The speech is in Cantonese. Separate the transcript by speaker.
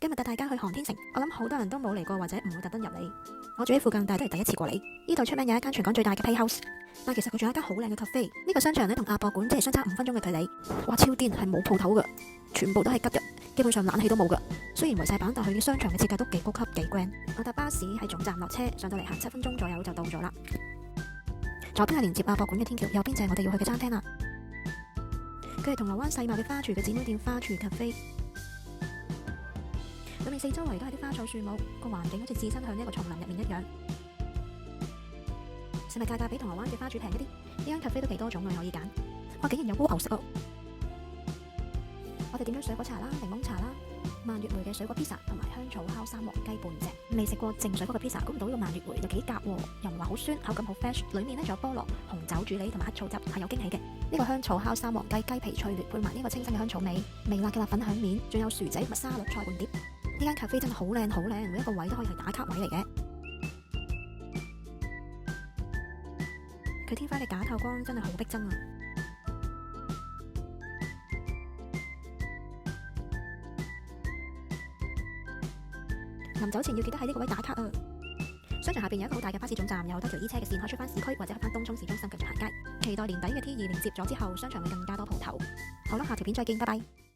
Speaker 1: 今日帶大家去航天城，我諗好多人都冇嚟過或者唔會特登入嚟。我住喺附近，但係都係第一次過嚟。呢度出名有一間全港最大嘅 Playhouse， 但其實佢仲有一間好靚嘅 cafe。呢個商場咧同亞博館即係相差5分鐘嘅距離。哇，超癲，係冇鋪頭㗎，全部都係吉嘅，基本上冷氣都冇㗎。雖然圍晒板，但佢嘅商場嘅設計都幾高級幾 grand。我搭巴士喺總站落車，上到嚟行7分鐘左右就到咗啦。左邊係連接亞博館嘅天橋，右邊就係我哋要去嘅餐廳啦。佢係銅鑼灣世貿嘅花廚嘅姊妹店花廚 cafe。裏面四周圍都係啲花草樹木，個環境好似置身向一個叢林入面一樣。食物價格比銅鑼灣嘅花廚平一啲，呢間 cafe 都幾多種類可以揀。哇，竟然有蝸牛食啊！我哋點咗水果茶啦、檸檬茶啦、蔓越莓嘅水果 pizza 同埋香草烤三黃雞半隻。未食過淨水果嘅 pizza，估唔到呢個蔓越莓又幾夾喎，又唔話好酸，口感好 fresh。裡面咧仲有菠蘿、紅酒煮梨同埋黑醋汁，係有驚喜嘅。呢個香草烤三黃雞雞皮脆劣，配埋呢個清新嘅香草味，微辣嘅辣粉響面，仲有薯仔同埋沙律菜半碟。呢間 cafe 真係好靚好靚，每一個位都可以係打卡位嚟嘅。佢天花嘅假透光真係好逼真啊！臨走前要記得喺呢個位打卡啊！商場下邊有一個好大嘅巴士總站，有好多條 E 車嘅線可以出翻市區或者去翻東涌市中心繼續行街。期待年底嘅 T2連接咗之後，商場會更加多鋪頭。好啦，下條片再見，拜拜。